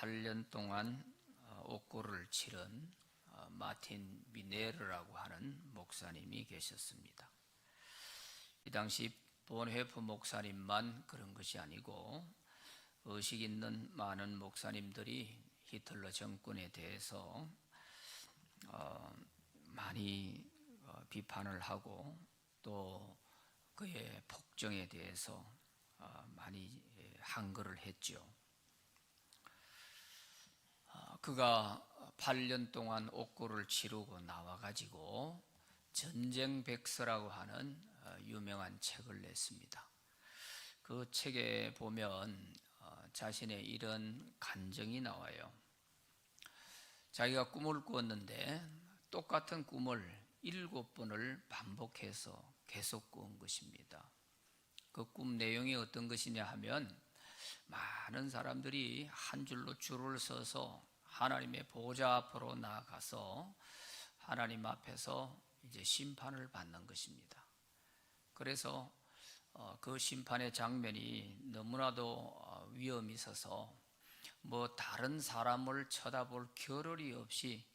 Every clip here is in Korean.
8년 동안 옥고를 치른 마틴 미네르라고 하는 목사님이 계셨습니다. 이 당시 본헤프 목사님만 그런 것이 아니고 의식 있는 많은 목사님들이 히틀러 정권에 대해서 많이 비판을 하고 또 그의 폭정에 대해서 많이 항거를 했죠. 그가 8년 동안 옥고를 치르고 나와가지고 전쟁백서라고 하는 유명한 책을 냈습니다. 그 책에 보면 자신의 이런 간증이 나와요. 자기가 꿈을 꾸었는데 똑같은 꿈을 7번을 반복해서 계속 꾸은 것입니다. 그 꿈 내용이 어떤 것이냐 하면 많은 사람들이 한 줄로 줄을 서서 하나님의 보좌 앞으로 나아가서 하나님 앞에서 이제 심판을 받는 것입니다. 그래서 그 심판의 장면이 너무나도 위험이 있어서 다른 사람을 쳐다볼 겨를이 없이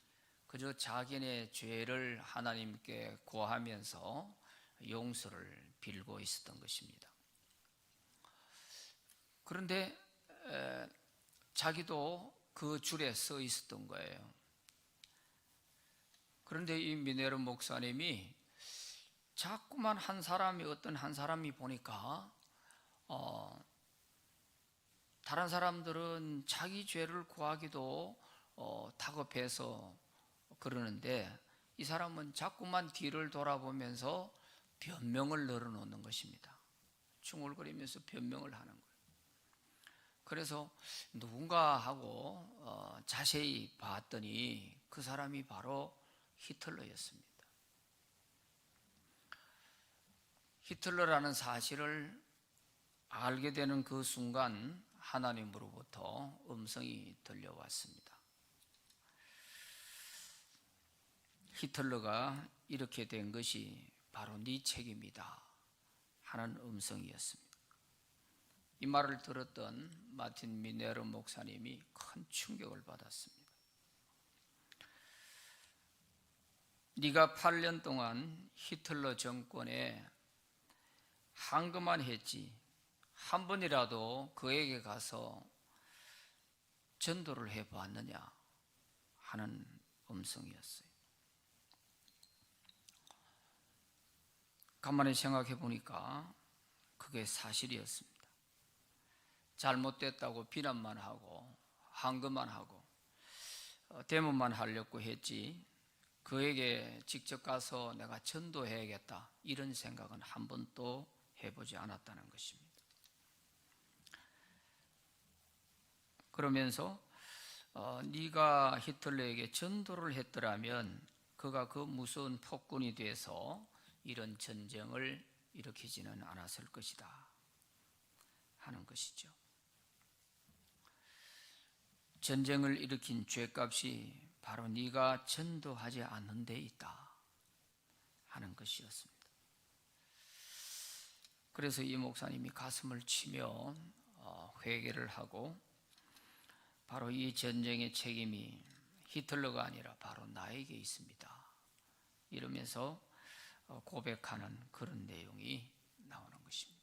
그저 자기네 죄를 하나님께 고하면서 용서를 빌고 있었던 것입니다. 그런데 자기도 그 줄에 서 있었던 거예요. 그런데 이 미네르 목사님이 자꾸만 어떤 한 사람이 보니까 다른 사람들은 자기 죄를 구하기도 다급해서 그러는데 이 사람은 자꾸만 뒤를 돌아보면서 변명을 늘어놓는 것입니다. 중얼거리면서 변명을 하는 거예요. 그래서 누군가 하고 자세히 봤더니 그 사람이 바로 히틀러였습니다. 히틀러라는 사실을 알게 되는 그 순간 하나님으로부터 음성이 들려왔습니다. 히틀러가 이렇게 된 것이 바로 네 책임이다 하는 음성이었습니다. 이 말을 들었던 마틴 미네르 목사님이 큰 충격을 받았습니다. 네가 8년 동안 히틀러 정권에 항거만 했지 한 번이라도 그에게 가서 전도를 해보았느냐 하는 음성이었어요. 가만히 생각해 보니까 그게 사실이었습니다. 잘못됐다고 비난만 하고 항거만 하고 대모만 하려고 했지 그에게 직접 가서 내가 전도해야겠다 이런 생각은 한 번도 해보지 않았다는 것입니다. 그러면서 네가 히틀러에게 전도를 했더라면 그가 그 무서운 폭군이 돼서 이런 전쟁을 일으키지는 않았을 것이다 하는 것이죠. 전쟁을 일으킨 죄값이 바로 네가 전도하지 않는 데 있다 하는 것이었습니다. 그래서 이 목사님이 가슴을 치며 회개를 하고 바로 이 전쟁의 책임이 히틀러가 아니라 바로 나에게 있습니다 이러면서 고백하는 그런 내용이 나오는 것입니다.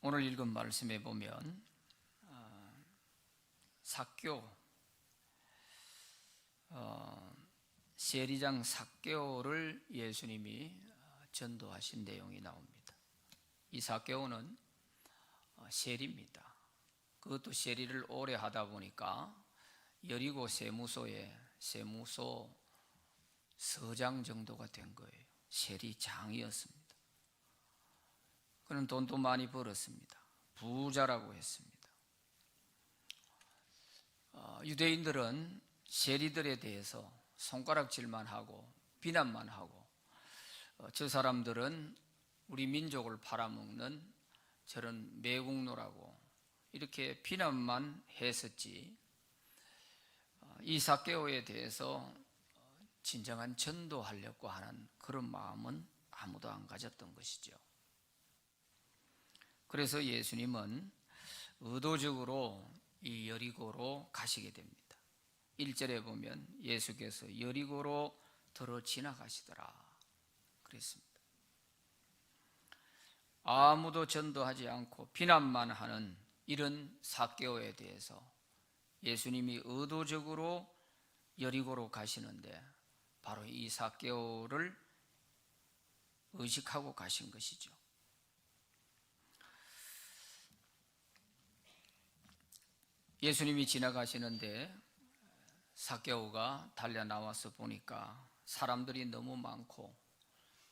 오늘 읽은 말씀에 보면 삭개오 세리장 삭개오를 예수님이 전도하신 내용이 나옵니다. 이 삭개오는 세리입니다. 그것도 세리를 오래 하다 보니까 여리고 세무소의 세무소 서장 정도가 된 거예요. 세리장이었습니다. 그는 돈도 많이 벌었습니다. 부자라고 했습니다. 유대인들은 세리들에 대해서 손가락질만 하고 비난만 하고 저 사람들은 우리 민족을 팔아먹는 저런 매국노라고 이렇게 비난만 했었지 이 삭개오에 대해서 진정한 전도하려고 하는 그런 마음은 아무도 안 가졌던 것이죠. 그래서 예수님은 의도적으로 이 여리고로 가시게 됩니다. 1절에 보면 예수께서 여리고로 들어 지나가시더라 그랬습니다. 아무도 전도하지 않고 비난만 하는 이런 삭개오에 대해서 예수님이 의도적으로 여리고로 가시는데 바로 이 삭개오를 의식하고 가신 것이죠. 예수님이 지나가시는데 삭개오가 달려 나와서 보니까 사람들이 너무 많고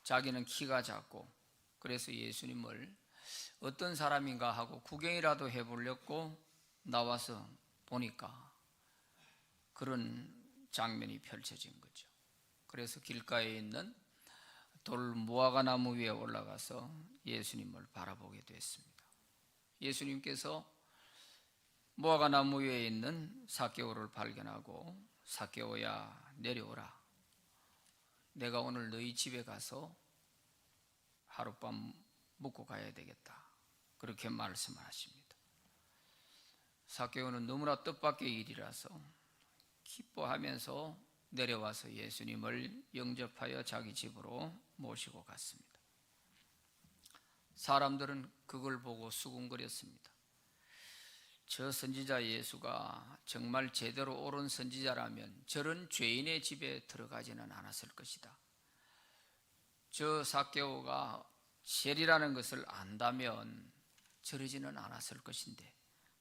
자기는 키가 작고 그래서 예수님을 어떤 사람인가 하고 구경이라도 해보려고 나와서 보니까 그런 장면이 펼쳐진 거죠. 그래서 길가에 있는 돌 무화과 나무 위에 올라가서 예수님을 바라보게 됐습니다. 예수님께서 무화과 나무 위에 있는 삭개오를 발견하고 삭개오야 내려오라. 내가 오늘 너희 집에 가서 하룻밤 묵고 가야 되겠다. 그렇게 말씀을 하십니다. 삭개오는 너무나 뜻밖의 일이라서 기뻐하면서 내려와서 예수님을 영접하여 자기 집으로 모시고 갔습니다. 사람들은 그걸 보고 수군거렸습니다. 저 선지자 예수가 정말 제대로 옳은 선지자라면 저런 죄인의 집에 들어가지는 않았을 것이다. 저 삭개오가 세리라는 것을 안다면 저러지는 않았을 것인데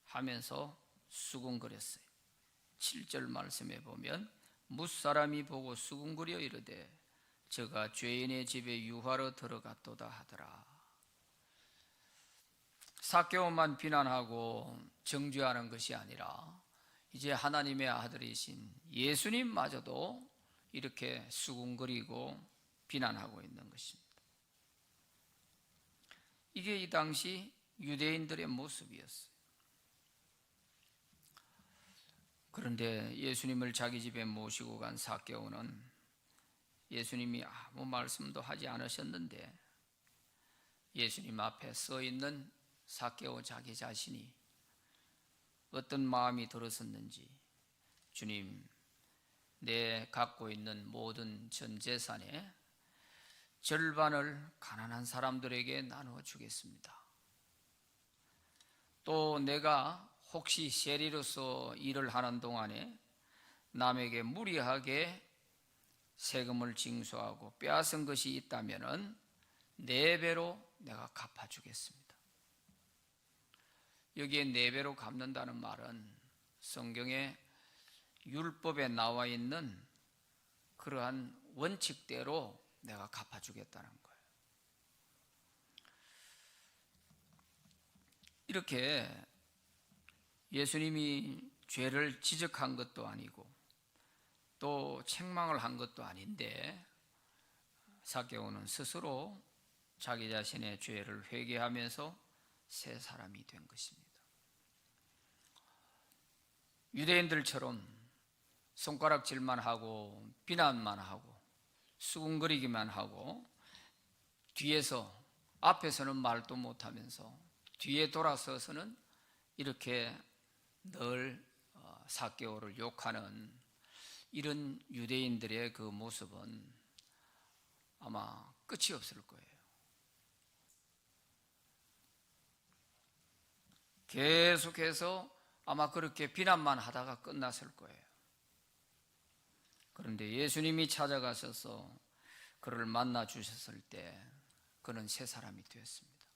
하면서 수군거렸어요. 7절 말씀에 보면 뭇사람이 보고 수군거려 이르되 저가 죄인의 집에 유하러 들어갔도다 하더라. 삭개오만 비난하고 정죄하는 것이 아니라 이제 하나님의 아들이신 예수님마저도 이렇게 수군거리고 비난하고 있는 것입니다. 이게 이 당시 유대인들의 모습이었어요. 그런데 예수님을 자기 집에 모시고 간 삭개오는 예수님이 아무 말씀도 하지 않으셨는데 예수님 앞에 서 있는 삭개오 자기 자신이 어떤 마음이 들었었는지 주님, 내 갖고 있는 모든 전 재산의 절반을 가난한 사람들에게 나누어 주겠습니다. 또 내가 혹시 세리로서 일을 하는 동안에 남에게 무리하게 세금을 징수하고 빼앗은 것이 있다면 4배로 내가 갚아주겠습니다. 여기에 4배로 갚는다는 말은 성경의 율법에 나와 있는 그러한 원칙대로 내가 갚아주겠다는 거예요. 이렇게 예수님이 죄를 지적한 것도 아니고 또 책망을 한 것도 아닌데 삭개오는 스스로 자기 자신의 죄를 회개하면서 새 사람이 된 것입니다. 유대인들처럼 손가락질만 하고 비난만 하고 수군거리기만 하고 뒤에서 앞에서는 말도 못하면서 뒤에 돌아서서는 이렇게 늘 삭개오를 욕하는 이런 유대인들의 그 모습은 아마 끝이 없을 거예요. 계속해서 아마 그렇게 비난만 하다가 끝났을 거예요. 그런데 예수님이 찾아가셔서 그를 만나 주셨을 때 그는 새 사람이 되었습니다.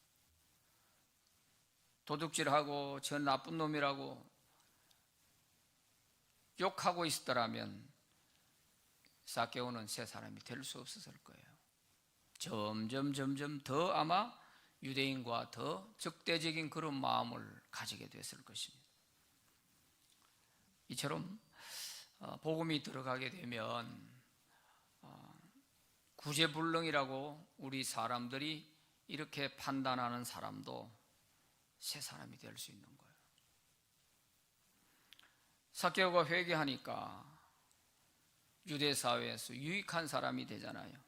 도둑질하고 저 나쁜 놈이라고 욕하고 있었더라면 삭개오는 새 사람이 될 수 없었을 거예요. 점점 더 아마 유대인과 더 적대적인 그런 마음을 가지게 됐을 것입니다. 이처럼 복음이 들어가게 되면 구제불능이라고 우리 사람들이 이렇게 판단하는 사람도 새 사람이 될 수 있는 거예요. 삭개오가 회개하니까 유대 사회에서 유익한 사람이 되잖아요.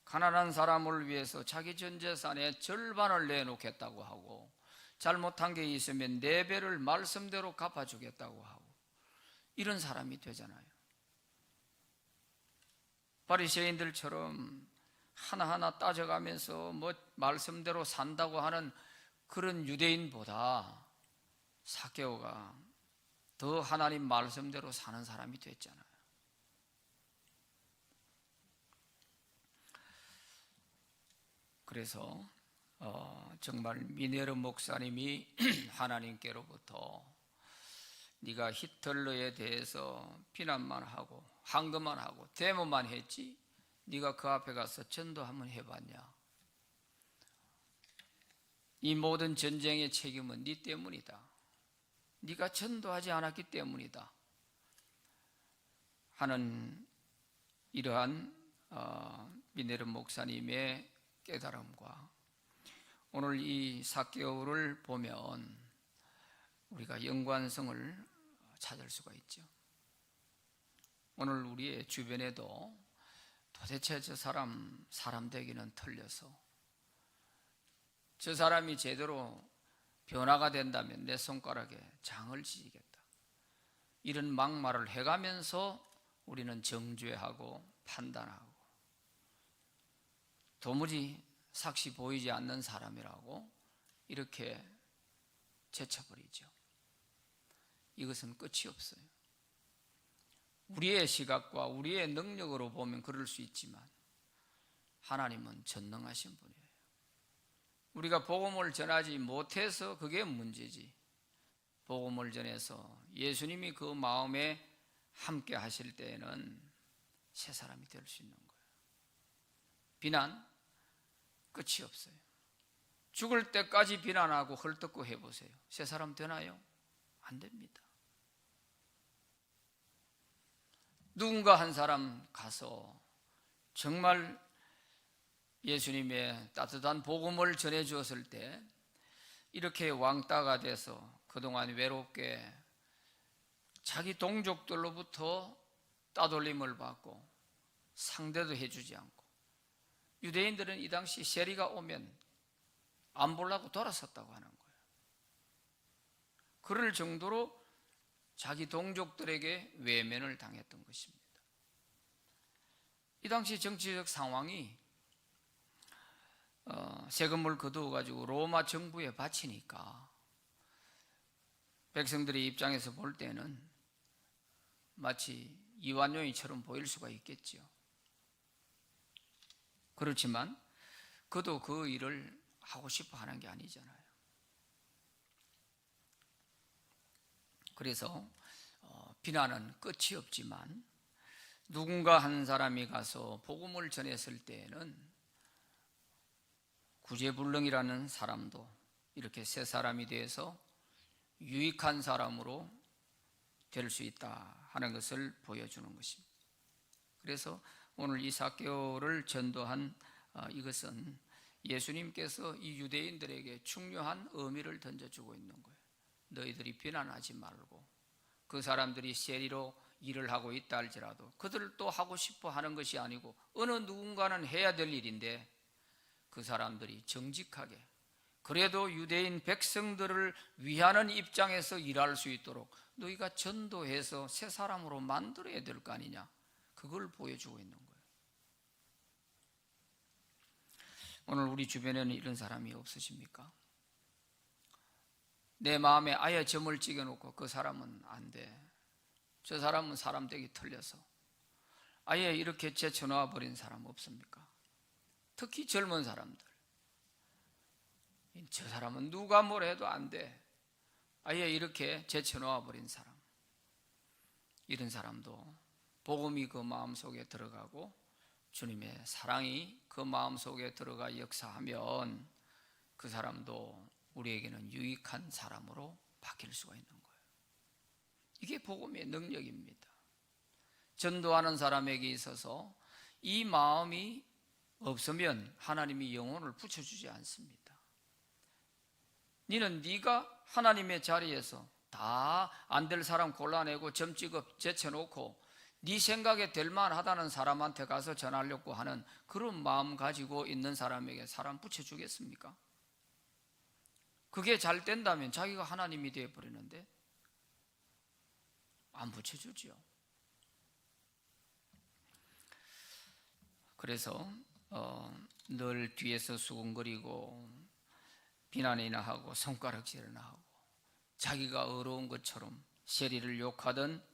가난한 사람을 위해서 자기 전 재산의 절반을 내놓겠다고 하고 잘못한 게 있으면 4배를 말씀대로 갚아주겠다고 하고 이런 사람이 되잖아요. 바리새인들처럼 하나하나 따져가면서 뭐 말씀대로 산다고 하는 그런 유대인보다 삭개오가 더 하나님 말씀대로 사는 사람이 됐잖아요. 그래서 정말 미네르 목사님이 하나님께로부터 네가 히틀러에 대해서 비난만 하고 항거만 하고 데모만 했지 네가 그 앞에 가서 전도 한번 해봤냐? 이 모든 전쟁의 책임은 네 때문이다. 네가 전도하지 않았기 때문이다 하는 이러한 미네르 목사님의 깨달음과 오늘 이 삭개오를 보면 우리가 연관성을 찾을 수가 있죠. 오늘 우리의 주변에도 도대체 저 사람 되기는 틀려서 저 사람이 제대로 변화가 된다면 내 손가락에 장을 지지겠다 이런 막말을 해가면서 우리는 정죄하고 판단하고 도무지 삭시 보이지 않는 사람이라고 이렇게 제쳐버리죠. 이것은 끝이 없어요. 우리의 시각과 우리의 능력으로 보면 그럴 수 있지만 하나님은 전능하신 분이에요. 우리가 복음을 전하지 못해서 그게 문제지, 복음을 전해서 예수님이 그 마음에 함께 하실 때에는 새 사람이 될 수 있는 거예요. 비난 끝이 없어요. 죽을 때까지 비난하고 헐떡고 해보세요. 새 사람 되나요? 안 됩니다. 누군가 한 사람 가서 정말 예수님의 따뜻한 복음을 전해 주었을 때 이렇게 왕따가 돼서 그동안 외롭게 자기 동족들로부터 따돌림을 받고 상대도 해주지 않고, 유대인들은 이 당시 세리가 오면 안 보려고 돌아섰다고 하는 거예요. 그럴 정도로 자기 동족들에게 외면을 당했던 것입니다. 이 당시 정치적 상황이 세금을 거두어가지고 로마 정부에 바치니까 백성들의 입장에서 볼 때는 마치 이완용이처럼 보일 수가 있겠죠. 그렇지만 그도 그 일을 하고 싶어 하는 게 아니잖아요. 그래서 비난은 끝이 없지만 누군가 한 사람이 가서 복음을 전했을 때에는 구제불능이라는 사람도 이렇게 새 사람이 되어서 유익한 사람으로 될 수 있다 하는 것을 보여주는 것입니다. 그래서 오늘 이 삭개오를 전도한 이것은 예수님께서 이 유대인들에게 중요한 의미를 던져주고 있는 거예요. 너희들이 비난하지 말고, 그 사람들이 세리로 일을 하고 있다 할지라도 그들도 하고 싶어 하는 것이 아니고 어느 누군가는 해야 될 일인데 그 사람들이 정직하게 그래도 유대인 백성들을 위하는 입장에서 일할 수 있도록 너희가 전도해서 새 사람으로 만들어야 될 거 아니냐, 그걸 보여주고 있는 거예요. 오늘 우리 주변에는 이런 사람이 없으십니까? 내 마음에 아예 점을 찍어놓고 그 사람은 안 돼, 저 사람은 사람 되기 틀려서 아예 이렇게 제쳐놓아 버린 사람 없습니까? 특히 젊은 사람들, 저 사람은 누가 뭘 해도 안 돼, 아예 이렇게 제쳐놓아 버린 사람, 이런 사람도 복음이 그 마음속에 들어가고 주님의 사랑이 그 마음속에 들어가 역사하면 그 사람도 우리에게는 유익한 사람으로 바뀔 수가 있는 거예요. 이게 복음의 능력입니다. 전도하는 사람에게 있어서 이 마음이 없으면 하나님이 영혼을 붙여주지 않습니다. 너는 네가 하나님의 자리에서 다 안 될 사람 골라내고 점 찍어 제쳐놓고 네 생각에 될 만하다는 사람한테 가서 전하려고 하는 그런 마음 가지고 있는 사람에게 사람 붙여주겠습니까? 그게 잘 된다면 자기가 하나님이 되어버리는데 안 붙여주지요. 그래서 늘 뒤에서 수군거리고 비난이나 하고 손가락질이나 하고 자기가 어려운 것처럼 세리를 욕하던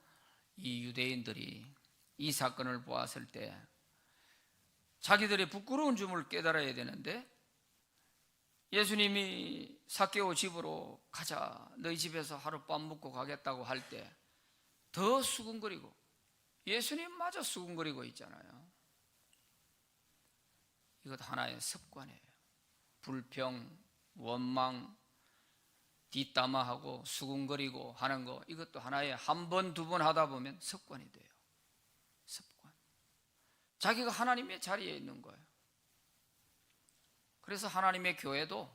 이 유대인들이 이 사건을 보았을 때 자기들의 부끄러운 점을 깨달아야 되는데, 예수님이 삭개오 집으로 가자, 너희 집에서 하룻밤 묵고 가겠다고 할 때 더 수군거리고, 예수님마저 수군거리고 있잖아요. 이것 하나의 습관이에요. 불평, 원망, 뒷담화하고 수군거리고 하는 거, 이것도 하나의 한 번, 두 번 하다 보면 습관이 돼요. 습관. 자기가 하나님의 자리에 있는 거예요. 그래서 하나님의 교회도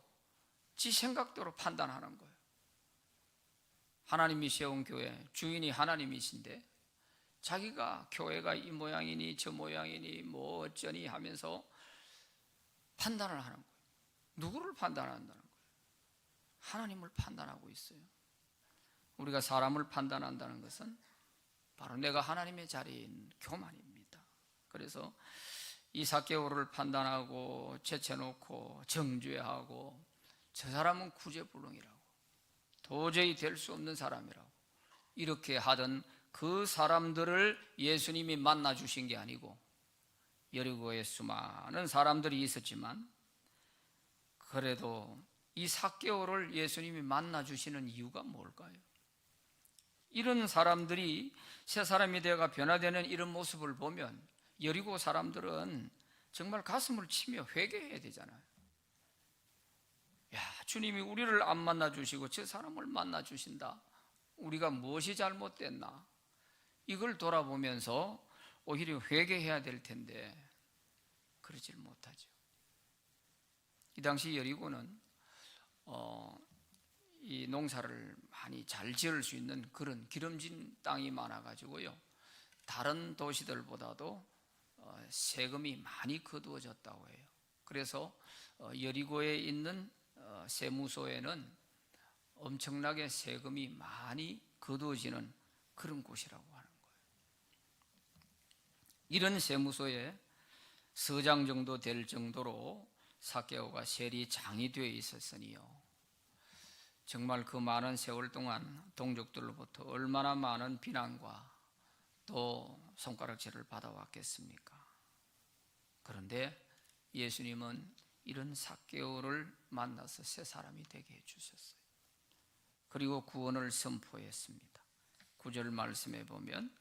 지 생각대로 판단하는 거예요. 하나님이 세운 교회, 주인이 하나님이신데 자기가 교회가 이 모양이니 저 모양이니 뭐 어쩌니 하면서 판단을 하는 거예요. 누구를 판단한다는 거예요? 하나님을 판단하고 있어요. 우리가 사람을 판단한다는 것은 바로 내가 하나님의 자리에 있는 교만입니다. 그래서 이 삭개오를 판단하고 제쳐놓고 정죄하고 저 사람은 구제불능이라고, 도저히 될 수 없는 사람이라고 이렇게 하던 그 사람들을 예수님이 만나 주신 게 아니고, 여리고에 수많은 사람들이 있었지만 그래도 이 삭개오를 예수님이 만나 주시는 이유가 뭘까요? 이런 사람들이 새 사람이 되어가 변화되는 이런 모습을 보면 여리고 사람들은 정말 가슴을 치며 회개해야 되잖아요. 야, 주님이 우리를 안 만나 주시고 저 사람을 만나 주신다. 우리가 무엇이 잘못됐나? 이걸 돌아보면서 오히려 회개해야 될 텐데 그러질 못하죠. 이 당시 여리고는 이 농사를 많이 잘 지을 수 있는 그런 기름진 땅이 많아가지고요, 다른 도시들보다도 세금이 많이 거두어졌다고 해요. 그래서 여리고에 있는 세무소에는 엄청나게 세금이 많이 거두어지는 그런 곳이라고 하는 거예요. 이런 세무소에 서장 정도 될 정도로 삭개오가 세리장이 되어 있었으니요, 정말 그 많은 세월 동안 동족들로부터 얼마나 많은 비난과 또 손가락질을 받아왔겠습니까? 그런데 예수님은 이런 삭개오를 만나서 새 사람이 되게 해주셨어요. 그리고 구원을 선포했습니다. 9절 말씀에 보면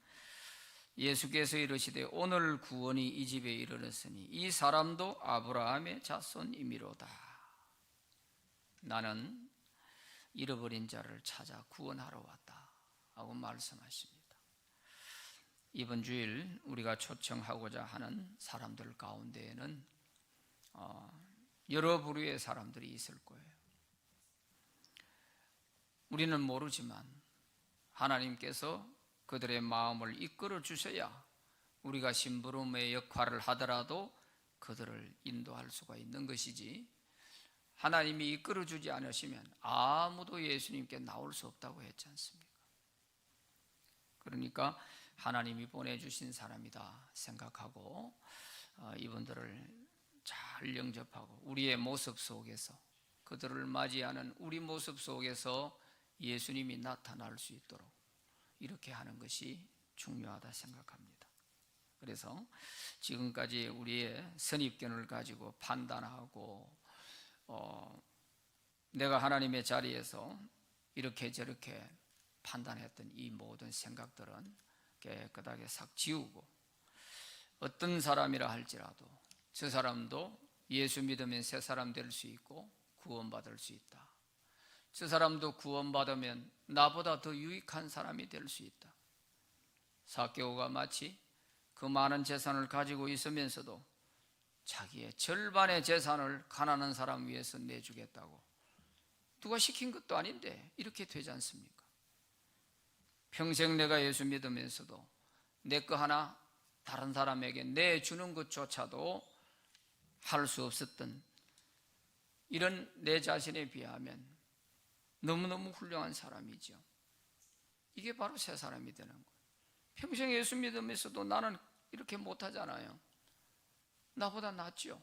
예수께서 이르시되 오늘 구원이 이 집에 이르렀으니 이 사람도 아브라함의 자손이미로다. 나는 잃어버린 자를 찾아 구원하러 왔다 하고 말씀하십니다. 이번 주일 우리가 초청하고자 하는 사람들 가운데에는 여러 부류의 사람들이 있을 거예요. 우리는 모르지만 하나님께서 그들의 마음을 이끌어 주셔야 우리가 심부름의 역할을 하더라도 그들을 인도할 수가 있는 것이지, 하나님이 이끌어 주지 않으시면 아무도 예수님께 나올 수 없다고 했지 않습니까? 그러니까 하나님이 보내주신 사람이다 생각하고 이분들을 잘 영접하고 우리의 모습 속에서, 그들을 맞이하는 우리 모습 속에서 예수님이 나타날 수 있도록 이렇게 하는 것이 중요하다 생각합니다. 그래서 지금까지 우리의 선입견을 가지고 판단하고 내가 하나님의 자리에서 이렇게 저렇게 판단했던 이 모든 생각들은 깨끗하게 싹 지우고, 어떤 사람이라 할지라도 저 사람도 예수 믿으면 새 사람 될 수 있고 구원받을 수 있다. 저 사람도 구원받으면 나보다 더 유익한 사람이 될 수 있다. 삭개오가 마치 그 많은 재산을 가지고 있으면서도 자기의 절반의 재산을 가난한 사람 위해서 내주겠다고, 누가 시킨 것도 아닌데 이렇게 되지 않습니까? 평생 내가 예수 믿으면서도 내 거 하나 다른 사람에게 내주는 것조차도 할 수 없었던 이런 내 자신에 비하면 너무너무 훌륭한 사람이죠. 이게 바로 새 사람이 되는 거예요. 평생 예수 믿으면서도 나는 이렇게 못하잖아요. 나보다 낫죠.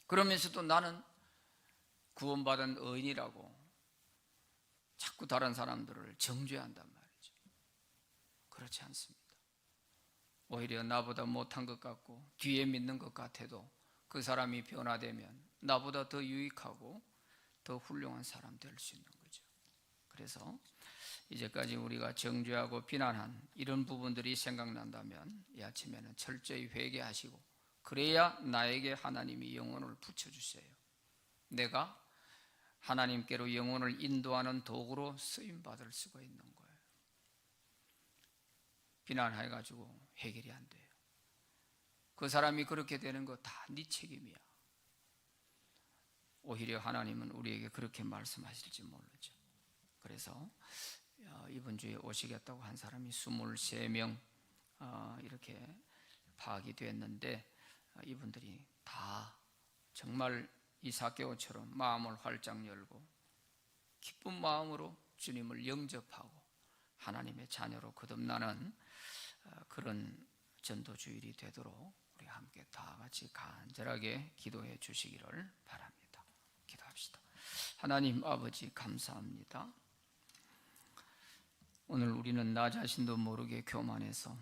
그러면서도 나는 구원받은 의인이라고 자꾸 다른 사람들을 정죄한단 말이죠. 그렇지 않습니다. 오히려 나보다 못한 것 같고 뒤에 믿는 것 같아도 그 사람이 변화되면 나보다 더 유익하고 더 훌륭한 사람 될 수 있는 거죠. 그래서 이제까지 우리가 정죄하고 비난한 이런 부분들이 생각난다면 이 아침에는 철저히 회개하시고, 그래야 나에게 하나님이 영혼을 붙여주세요. 내가 하나님께로 영혼을 인도하는 도구로 쓰임받을 수가 있는 거예요. 비난해가지고 해결이 안 돼요. 그 사람이 그렇게 되는 거 다 네 책임이야. 오히려 하나님은 우리에게 그렇게 말씀하실지 모르죠. 그래서 이번 주에 오시겠다고 한 사람이 23명 이렇게 파악이 됐는데, 이분들이 다 정말 이삭개오처럼 마음을 활짝 열고 기쁜 마음으로 주님을 영접하고 하나님의 자녀로 거듭나는 그런 전도주일이 되도록 우리 함께 다 같이 간절하게 기도해 주시기를 바랍니다. 기도합시다. 하나님 아버지, 감사합니다. 오늘 우리는 나 자신도 모르게 교만해서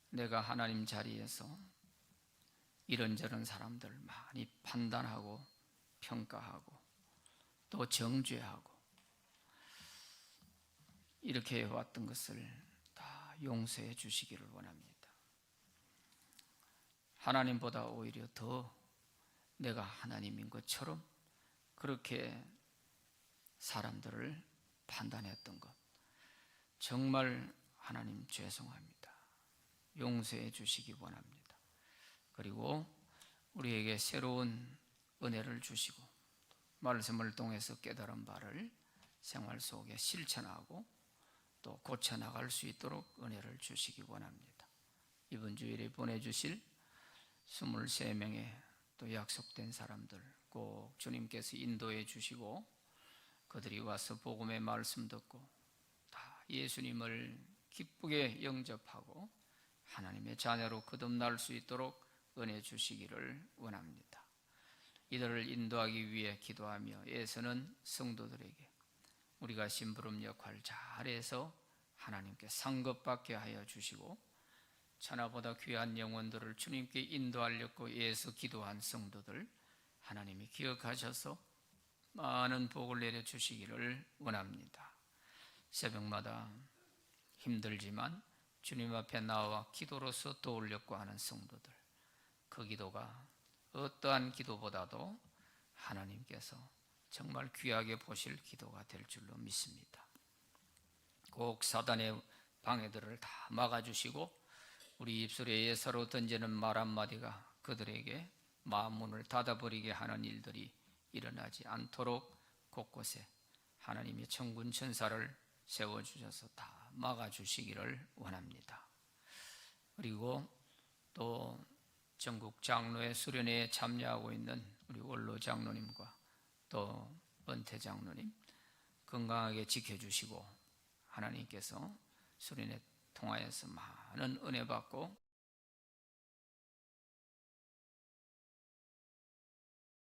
내가 하나님 자리에서 이런저런 사람들 많이 판단하고 평가하고 또 정죄하고 이렇게 해왔던 것을 다 용서해 주시기를 원합니다. 하나님보다 오히려 더 내가 하나님인 것처럼 그렇게 사람들을 판단했던 것, 정말 하나님 죄송합니다. 용서해 주시기 원합니다. 그리고 우리에게 새로운 은혜를 주시고 말씀을 통해서 깨달은 바를 생활 속에 실천하고 또 고쳐나갈 수 있도록 은혜를 주시기 원합니다. 이번 주일에 보내주실 23명의 또 약속된 사람들 꼭 주님께서 인도해 주시고 그들이 와서 복음의 말씀 듣고 다 예수님을 기쁘게 영접하고 하나님의 자녀로 거듭날 수 있도록 은혜 주시기를 원합니다. 이들을 인도하기 위해 기도하며 애쓰는 성도들에게 우리가 심부름 역할 잘해서 하나님께 상급받게 하여 주시고, 천하보다 귀한 영혼들을 주님께 인도하려고 애써 기도한 성도들 하나님이 기억하셔서 많은 복을 내려 주시기를 원합니다. 새벽마다 힘들지만 주님 앞에 나와 기도로서 도우려고 하는 성도들, 그 기도가 어떠한 기도보다도 하나님께서 정말 귀하게 보실 기도가 될 줄로 믿습니다. 꼭 사단의 방해들을 다 막아주시고 우리 입술에 예사로 던지는 말 한마디가 그들에게 마음문을 닫아버리게 하는 일들이 일어나지 않도록 곳곳에 하나님의 천군 천사를 세워주셔서 다 막아주시기를 원합니다. 그리고 또 전국 장로회 수련회에 참여하고 있는 우리 원로 장로님과 또 은퇴 장로님 건강하게 지켜주시고 하나님께서 수련회 통하여서 많은 은혜 받고